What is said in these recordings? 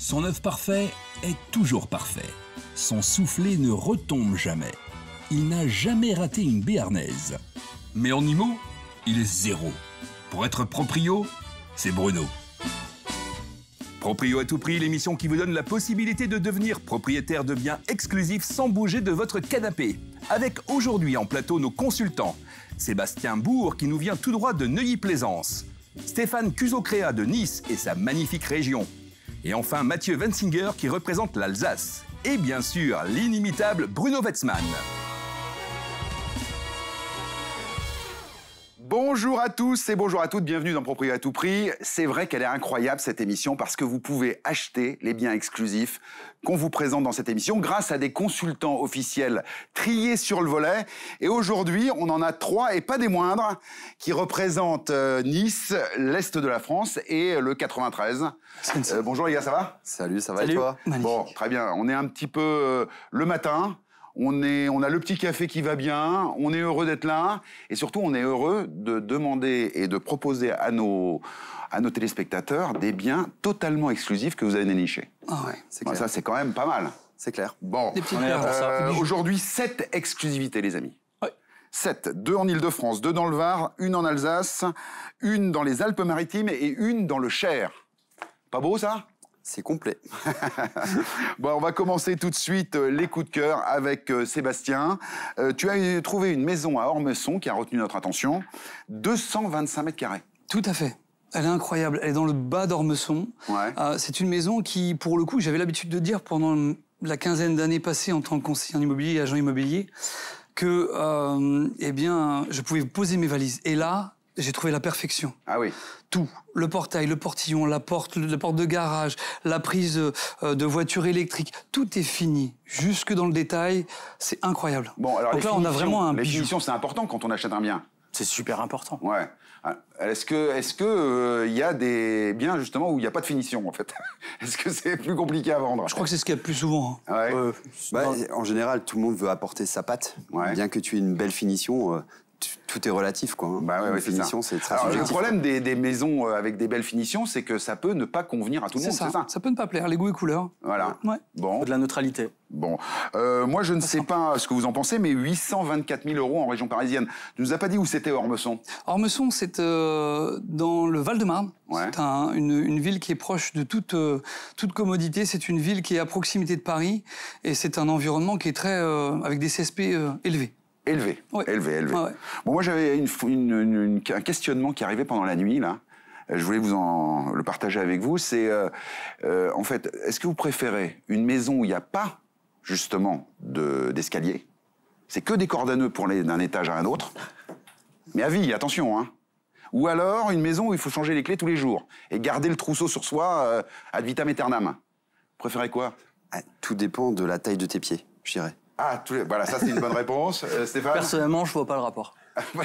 Son œuf parfait est toujours parfait. Son soufflé ne retombe jamais. Il n'a jamais raté une béarnaise. Mais en IMO, il est 0. Pour être proprio, c'est Bruno. Proprio à tout prix, l'émission qui vous donne la possibilité de devenir propriétaire de biens exclusifs sans bouger de votre canapé. Avec aujourd'hui en plateau nos consultants. Sébastien Bourg qui nous vient tout droit de Neuilly-Plaisance. Stéphane Cusocréa de Nice et sa magnifique région. Et enfin Mathieu Wensinger qui représente l'Alsace. Et bien sûr, l'inimitable Bruno Wetzmann. Bonjour à tous et bonjour à toutes, bienvenue dans Proprio à tout prix. C'est vrai qu'elle est incroyable cette émission parce que vous pouvez acheter les biens exclusifs qu'on vous présente dans cette émission grâce à des consultants officiels triés sur le volet. Et aujourd'hui, on en a 3 et pas des moindres qui représentent Nice, l'Est de la France et le 93. Bonjour les gars, ça va ? Salut, ça va et toi ? Bon, très bien. On est un petit peu le matin. On a le petit café qui va bien, on est heureux d'être là et surtout on est heureux de demander et de proposer à nos téléspectateurs des biens totalement exclusifs que vous avez dénichés. Ah ouais, c'est clair. Ça c'est quand même pas mal. C'est clair. Bon, aujourd'hui 7 exclusivités les amis. Ouais. 7, 2 en Ile-de-France, 2 dans le Var, 1 en Alsace, 1 dans les Alpes-Maritimes et 1 dans le Cher. Pas beau ça ? C'est complet. Bon, on va commencer tout de suite les coups de cœur avec Sébastien. Tu as trouvé une maison à Ormesson qui a retenu notre attention. 225 mètres carrés. Tout à fait. Elle est incroyable. Elle est dans le bas d'Ormesson. Ouais. C'est une maison qui, pour le coup, j'avais l'habitude de dire pendant la quinzaine d'années passées en tant que conseiller en immobilier et agent immobilier que, je pouvais poser mes valises. Et là, j'ai trouvé la perfection. Ah oui. Tout. Le portail, le portillon, la porte de garage, la prise de voiture électrique. Tout est fini. Jusque dans le détail. C'est incroyable. Bon, alors donc là, on a vraiment un les bijou. finitions, c'est important quand on achète un bien. C'est super important. Ouais. Est-ce que y a des biens justement où il n'y a pas de finition en fait? Est-ce que c'est plus compliqué à vendre? Je crois que c'est ce qu'il y a le plus souvent. Hein. Ouais. En général, tout le monde veut apporter sa patte. Ouais. Bien que tu aies une belle finition, tout est relatif, quoi. Bah ouais, finition, c'est très Alors, subjectif. le problème des maisons avec des belles finitions, c'est que ça peut ne pas convenir à tout le monde, c'est ça? Ça peut ne pas plaire, les goûts et couleurs. Voilà. Ouais. Bon. De la neutralité. Bon. Moi, je ne sais pas ce que vous en pensez, mais 824 000 € en région parisienne. Tu nous as pas dit où c'était Ormesson? Ormesson, c'est dans le Val-de-Marne. Ouais. C'est une ville qui est proche de toute commodité. C'est une ville qui est à proximité de Paris. Et c'est un environnement qui est très avec des CSP élevés. Élevé. Ouais. Élevé. Ouais. Bon, moi, j'avais un questionnement qui arrivait pendant la nuit, là. Je voulais le partager avec vous. C'est, en fait, est-ce que vous préférez une maison où il n'y a pas, justement, d'escalier? C'est que des cordoneux pour aller d'un étage à un autre. Mais à vie, attention, hein. Ou alors une maison où il faut changer les clés tous les jours et garder le trousseau sur soi ad vitam aeternam. Vous préférez quoi? Tout dépend de la taille de tes pieds, je dirais. Ah, voilà, ça c'est une bonne réponse. Stéphane? Personnellement, je vois pas le rapport.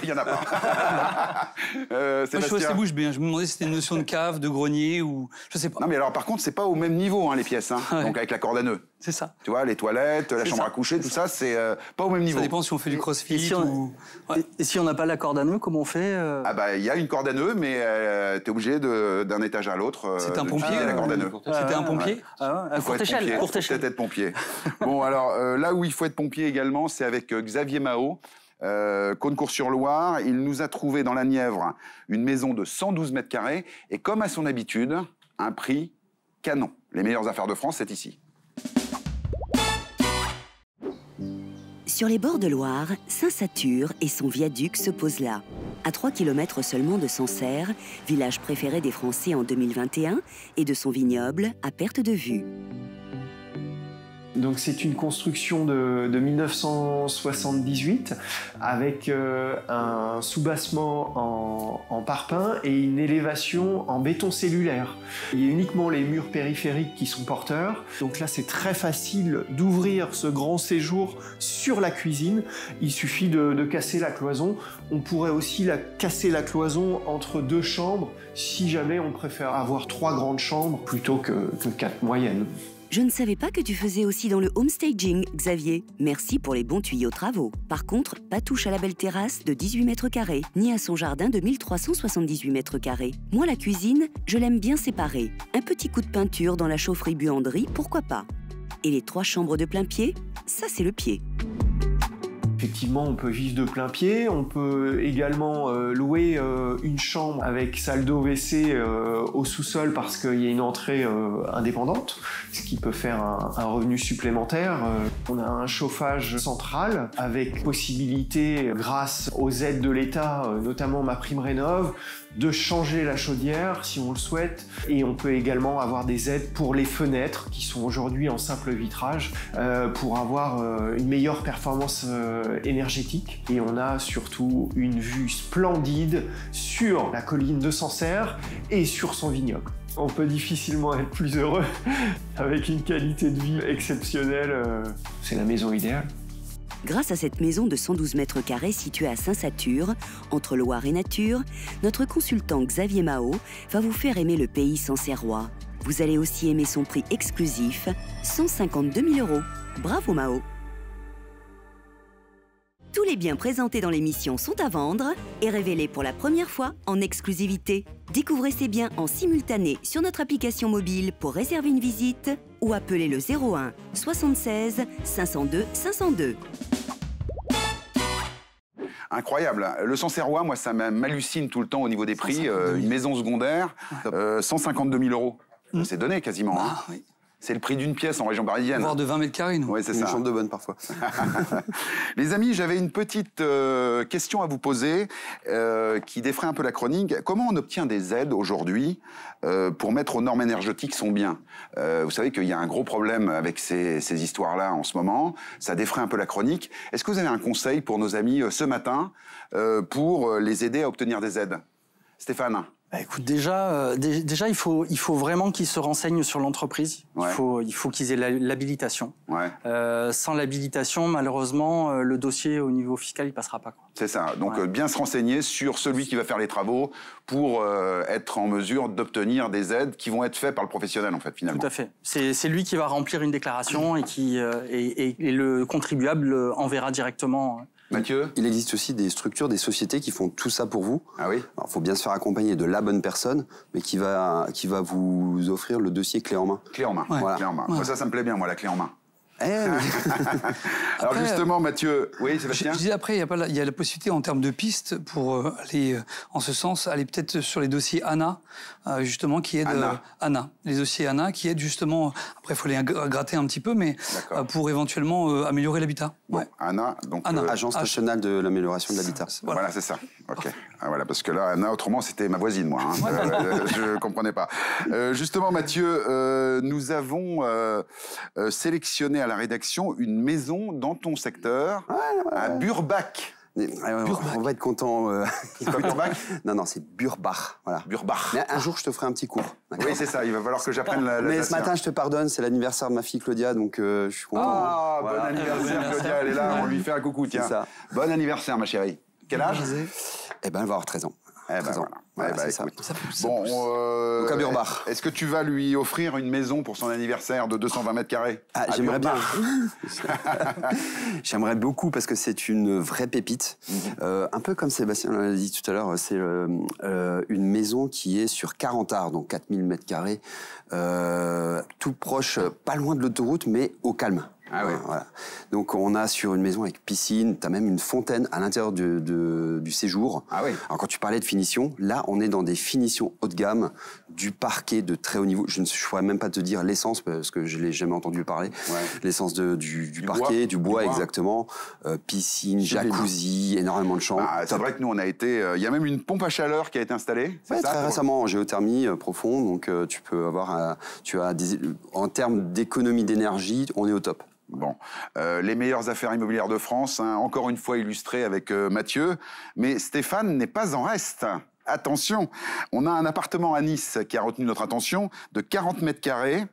Il y en a pas. Moi, je suis assez bouche bée. Je me demandais si c'était une notion de cave, de grenier ou... Je sais pas. Non, mais alors, par contre, c'est pas au même niveau, hein, les pièces. Hein. Ouais. Donc, avec la corde à nœuds. C'est ça. Tu vois, les toilettes, la chambre à coucher, tout ça, c'est pas au même niveau. Ça dépend si on fait du crossfit Et si ou... Ouais. Et si on n'a pas la corde à nœud, comment on fait Ah bah, il y a une corde à nœuds, mais t'es obligé d'un étage à l'autre C'était un pompier, la corde à nœuds. C'était un pompier. Courte échelle. Faut peut-être être pompier. Bon, alors, là où il faut être pompier également, c'est avec Xavier Mao. Caunecourt-sur-Loire, il nous a trouvé dans la Nièvre une maison de 112 mètres carrés et comme à son habitude, un prix canon. Les meilleures affaires de France, c'est ici. Sur les bords de Loire, Saint-Satur et son viaduc se posent là. À 3 km seulement de Sancerre, village préféré des Français en 2021, et de son vignoble à perte de vue. Donc c'est une construction de 1978 avec un soubassement en parpaing et une élévation en béton cellulaire. Il y a uniquement les murs périphériques qui sont porteurs. Donc là c'est très facile d'ouvrir ce grand séjour sur la cuisine. Il suffit de casser la cloison. On pourrait aussi casser la cloison entre 2 chambres si jamais on préfère avoir 3 grandes chambres plutôt que 4 moyennes. Je ne savais pas que tu faisais aussi dans le homestaging, Xavier. Merci pour les bons tuyaux travaux. Par contre, pas touche à la belle terrasse de 18 mètres carrés, ni à son jardin de 1378 mètres carrés. Moi, la cuisine, je l'aime bien séparée. Un petit coup de peinture dans la chaufferie-buanderie, pourquoi pas? Et les 3 chambres de plein pied, ça c'est le pied. Effectivement, on peut vivre de plein pied. On peut également louer une chambre avec salle d'eau WC au sous-sol parce qu'il y a une entrée indépendante, ce qui peut faire un revenu supplémentaire. On a un chauffage central avec possibilité, grâce aux aides de l'État, notamment MaPrimeRénov', de changer la chaudière si on le souhaite. Et on peut également avoir des aides pour les fenêtres qui sont aujourd'hui en simple vitrage pour avoir une meilleure performance énergétique. Et on a surtout une vue splendide sur la colline de Sancerre et sur son vignoble. On peut difficilement être plus heureux avec une qualité de vie exceptionnelle. C'est la maison idéale. Grâce à cette maison de 112 mètres carrés située à Saint-Satur, entre Loire et Nature, notre consultant Xavier Mao va vous faire aimer le pays sancerrois. Vous allez aussi aimer son prix exclusif, 152 000 €. Bravo Mao! Tous les biens présentés dans l'émission sont à vendre et révélés pour la première fois en exclusivité. Découvrez ces biens en simultané sur notre application mobile pour réserver une visite ou appeler le 01 76 502 502. Incroyable. Le Sancerrois, moi, ça m'hallucine tout le temps au niveau des prix. Une maison secondaire, 152 000 €. C'est donné quasiment. Ah, oui. C'est le prix d'une pièce en région parisienne. Voire de 20 mètres carrés, nous. Oui, c'est ça. Une chambre de bonne parfois. Les amis, j'avais une petite question à vous poser qui défraie un peu la chronique. Comment on obtient des aides aujourd'hui pour mettre aux normes énergétiques son bien? Vous savez qu'il y a un gros problème avec ces histoires-là en ce moment. Ça défraie un peu la chronique. Est-ce que vous avez un conseil pour nos amis ce matin pour les aider à obtenir des aides? Stéphane? Bah, écoute, déjà, il faut vraiment qu'ils se renseignent sur l'entreprise. Ouais. Il faut qu'ils aient l'habilitation. Ouais. Sans l'habilitation, malheureusement, le dossier au niveau fiscal, il passera pas, quoi. C'est ça. Donc, Ouais. bien se renseigner sur celui qui va faire les travaux pour être en mesure d'obtenir des aides qui vont être faites par le professionnel, en fait, finalement. Tout à fait. C'est lui qui va remplir une déclaration et et le contribuable enverra directement. Mathieu? Il existe aussi des structures, des sociétés qui font tout ça pour vous. Ah oui? Alors, faut bien se faire accompagner de la bonne personne, mais qui va vous offrir le dossier clé en main. Clé en main. Ouais. Clé en main. Ouais. Moi, ça me plaît bien, moi, la clé en main. Alors Alors justement, Mathieu, oui, Sébastien? Je dis après, il y a la possibilité en termes de pistes pour aller en ce sens, aller peut-être sur les dossiers ANA, justement, qui aident ANA. Les dossiers ANA qui aident justement, après il faut les gratter un petit peu, mais pour éventuellement améliorer l'habitat. Bon, Ouais. ANA, donc ANA. Agence nationale de l'amélioration de l'habitat. voilà, c'est ça. Ok. Ah, voilà, parce que là, Anna, autrement, c'était ma voisine, moi. Hein. Je comprenais pas. Justement, Mathieu, nous avons sélectionné à la rédaction une maison dans ton secteur, à Burbach. On va être content. C'est pas Burbach? Non, c'est Burbach. Voilà. Burbach. Mais un jour, je te ferai un petit cours. Oui, c'est ça. Il va falloir que j'apprenne la Mais ce matin, je te pardonne. C'est l'anniversaire de ma fille Claudia, donc je suis content. Ah, bon anniversaire, Claudia. Elle est là. On lui fait un coucou, tiens. ça. Bon anniversaire, ma chérie. Quel âge? Eh ben, elle va avoir 13 ans. Eh ben 13 ans. voilà. Voilà, c'est ça. Écoute. Bon, Donc à Burbach. Est-ce que tu vas lui offrir une maison pour son anniversaire de 220 mètres carrés? Ah, à j'aimerais bien. Burbach? J'aimerais beaucoup parce que c'est une vraie pépite. Un peu comme Sébastien l'a dit tout à l'heure, c'est une maison qui est sur 40 arts, donc 4000 mètres carrés, tout proche, pas loin de l'autoroute, mais au calme. Ah oui. Voilà. Donc on a sur une maison avec piscine, t'as même une fontaine à l'intérieur du séjour. Ah oui. Alors quand tu parlais de finition, là on est dans des finitions haut de gamme, du parquet de très haut niveau. Je ne pourrais même pas te dire l'essence parce que je l'ai jamais entendu parler. Ouais. L'essence du parquet, du bois exactement. Piscine, jacuzzi, énormément de chambres. C'est vrai que nous on a été. Il y a même une pompe à chaleur qui a été installée. Ouais, très récemment en géothermie profonde, donc tu peux avoir, en termes d'économie d'énergie, on est au top. Bon, les meilleures affaires immobilières de France, hein, encore une fois illustrées avec Mathieu, mais Stéphane n'est pas en reste. Attention, on a un appartement à Nice qui a retenu notre attention, de 40 mètres carrés.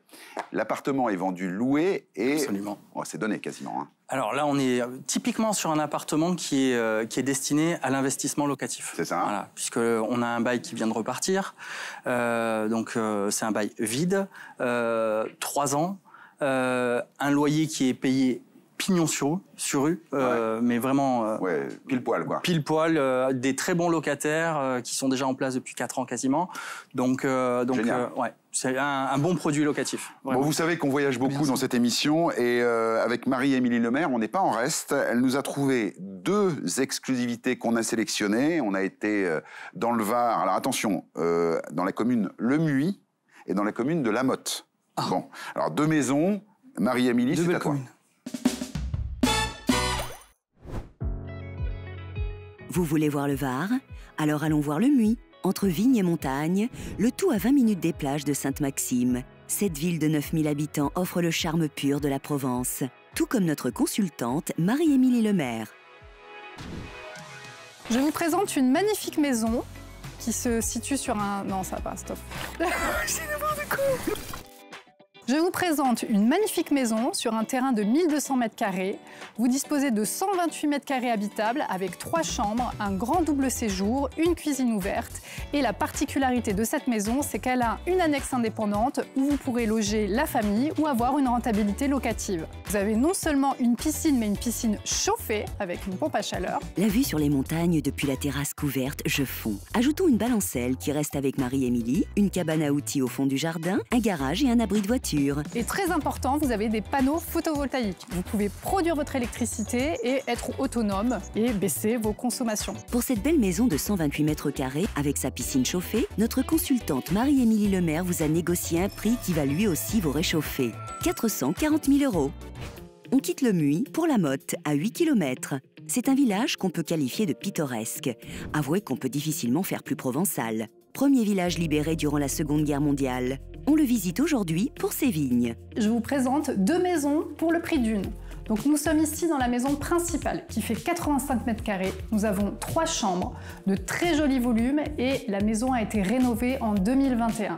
L'appartement est vendu loué et... Absolument. Oh, c'est donné quasiment. Hein. Alors là, on est typiquement sur un appartement qui est destiné à l'investissement locatif. C'est ça. Voilà, puisqu'on a un bail qui vient de repartir. Donc c'est un bail vide, 3 ans. un loyer qui est payé pignon sur rue, mais vraiment... pile poil, quoi. Pile poil, des très bons locataires qui sont déjà en place depuis 4 ans quasiment. Donc c'est un bon produit locatif. Bon, vous savez qu'on voyage beaucoup dans cette émission et avec Marie-Émilie Lemaire, on n'est pas en reste. Elle nous a trouvé 2 exclusivités qu'on a sélectionnées. On a été dans le Var, alors attention, dans la commune Le Muy et dans la commune de La Motte. Bon, alors 2 maisons. Marie-Émilie, c'est à toi. Vous voulez voir le Var? Alors allons voir le Muy, entre vignes et montagnes, le tout à 20 minutes des plages de Sainte-Maxime. Cette ville de 9000 habitants offre le charme pur de la Provence, tout comme notre consultante Marie-Émilie Lemaire. Je vous présente une magnifique maison qui se situe sur un... Non, ça va pas, stop. C'est n'importe quoi. Je vous présente une magnifique maison sur un terrain de 1200 m². Vous disposez de 128 m² habitables avec 3 chambres, un grand double séjour, une cuisine ouverte. Et la particularité de cette maison, c'est qu'elle a une annexe indépendante où vous pourrez loger la famille ou avoir une rentabilité locative. Vous avez non seulement une piscine, mais une piscine chauffée avec une pompe à chaleur. La vue sur les montagnes depuis la terrasse couverte, je fonds. Ajoutons une balancelle qui reste avec Marie-Émilie, une cabane à outils au fond du jardin, un garage et un abri de voiture. Et très important, vous avez des panneaux photovoltaïques. Vous pouvez produire votre électricité et être autonome et baisser vos consommations. Pour cette belle maison de 128 m² avec sa piscine chauffée, notre consultante Marie-Émilie Lemaire vous a négocié un prix qui va lui aussi vous réchauffer. 440 000 €. On quitte le Muy pour La Motte, à 8 km. C'est un village qu'on peut qualifier de pittoresque. Avouez qu'on peut difficilement faire plus provençal. Premier village libéré durant la Seconde Guerre mondiale. On le visite aujourd'hui pour ses vignes. Je vous présente 2 maisons pour le prix d'une. Donc nous sommes ici dans la maison principale qui fait 85 m². Nous avons 3 chambres, de très jolis volumes et la maison a été rénovée en 2021.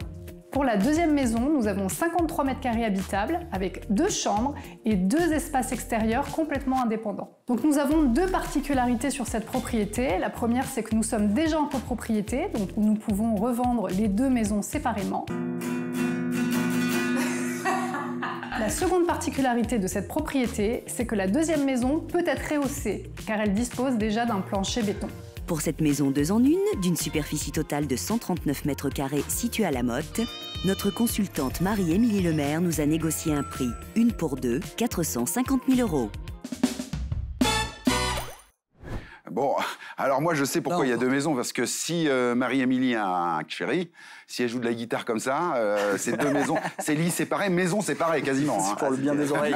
Pour la deuxième maison, nous avons 53 m² habitables avec 2 chambres et 2 espaces extérieurs complètement indépendants. Donc nous avons 2 particularités sur cette propriété. La première, c'est que nous sommes déjà en copropriété, donc nous pouvons revendre les 2 maisons séparément. La seconde particularité de cette propriété, c'est que la deuxième maison peut être rehaussée, car elle dispose déjà d'un plancher béton. Pour cette maison 2 en 1, d'une superficie totale de 139 m² située à La Motte, notre consultante Marie-Émilie Lemaire nous a négocié un prix, 1 pour 2, 450 000 €. Bon, alors moi je sais pourquoi il y a 2 maisons, parce que si Marie-Émilie a un chéri, si elle joue de la guitare comme ça, c'est 2 maisons, c'est lit séparé, maison séparée quasiment. C'est pour le bien des oreilles.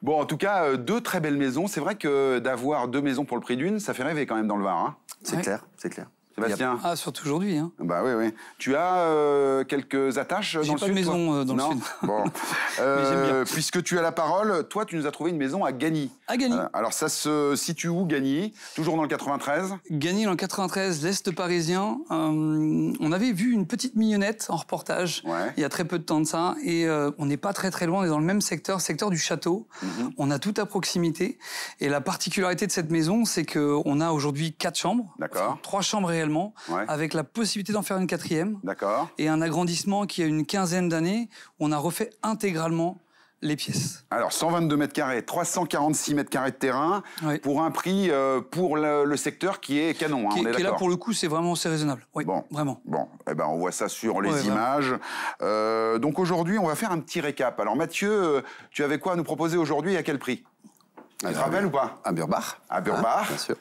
Bon, en tout cas, 2 très belles maisons. C'est vrai que d'avoir 2 maisons pour le prix d'une, ça fait rêver quand même dans le Var. Hein. C'est clair, c'est clair. Sébastien. Ah, surtout aujourd'hui. Hein. Bah oui, oui. Tu as quelques attaches dans le sud? J'ai pas de maison dans le sud. Bon. Puisque tu as la parole, toi, tu nous as trouvé une maison à Gagny. À Gagny. Alors, ça se situe où, Gagny? Toujours dans le 93? Gagny, dans le 93, l'Est parisien. On avait vu une petite mignonnette en reportage il y a très peu de temps de ça. Et on n'est pas très très loin, on est dans le même secteur du château. On a tout à proximité. Et la particularité de cette maison, c'est qu'on a aujourd'hui 4 chambres. D'accord. 3 chambres réellement, avec la possibilité d'en faire une 4e. D'accord. Et un agrandissement qui a une quinzaine d'années, on a refait intégralement les pièces. Alors, 122 m², 346 m² de terrain, pour un prix pour le secteur qui est canon, hein, on est d'accord. Qui est là, pour le coup, c'est raisonnable. Oui, bon, vraiment. Bon, eh ben, on voit ça sur les images. Donc aujourd'hui, on va faire un petit récap. Alors Mathieu, tu avais quoi à nous proposer aujourd'hui et à quel prix? Tu te rappelles ou pas? À Burbach. À Burbach, bien sûr.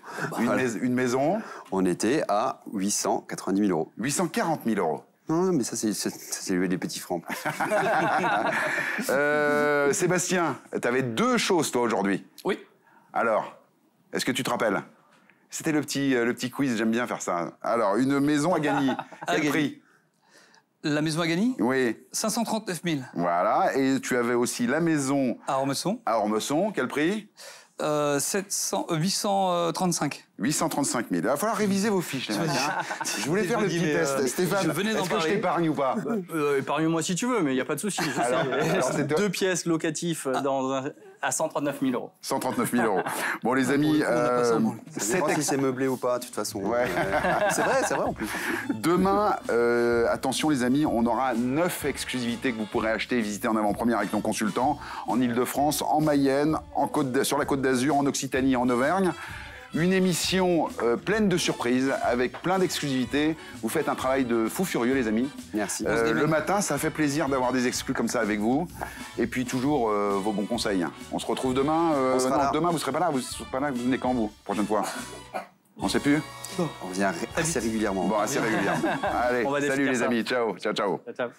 Une maison. On était à 890 000 €. 840 000 €. Non, mais ça, c'est levé des petits francs. Sébastien, tu avais 2 choses, toi, aujourd'hui. Oui. Alors, est-ce que tu te rappelles? C'était le petit quiz, j'aime bien faire ça. Alors, une maison à Gagny. Quel prix? La maison à Gagny? Oui. 539 000. Voilà. Et tu avais aussi la maison... À Ormesson. À Ormesson. Quel prix? 835. 835 000. Il va falloir réviser vos fiches, les mecs. Je voulais faire le petit test. Stéphane, est-ce que je t'épargne ou pas? Épargne-moi si tu veux, mais il n'y a pas de souci. Alors, 2 pièces locatifs dans à 139 000 €. 139 000 €. Bon, les amis, si c'est meublé ou pas, de toute façon. Ouais. C'est vrai en plus. Demain, attention les amis, on aura 9 exclusivités que vous pourrez acheter et visiter en avant-première avec nos consultants en Ile-de-France, en Mayenne, sur la Côte d'Azur, en Occitanie, en Auvergne. Une émission pleine de surprises, avec plein d'exclusivités. Vous faites un travail de fou furieux, les amis. Merci. Le matin, ça fait plaisir d'avoir des exclus comme ça avec vous. Et puis toujours vos bons conseils. On se retrouve demain. Demain, vous serez pas là. Vous serez pas là. Vous venez quand, vous, prochaine fois? On sait plus. On vient assez régulièrement. Bon, assez régulièrement. Allez, salut les amis. Ciao, ciao, ciao. Ciao.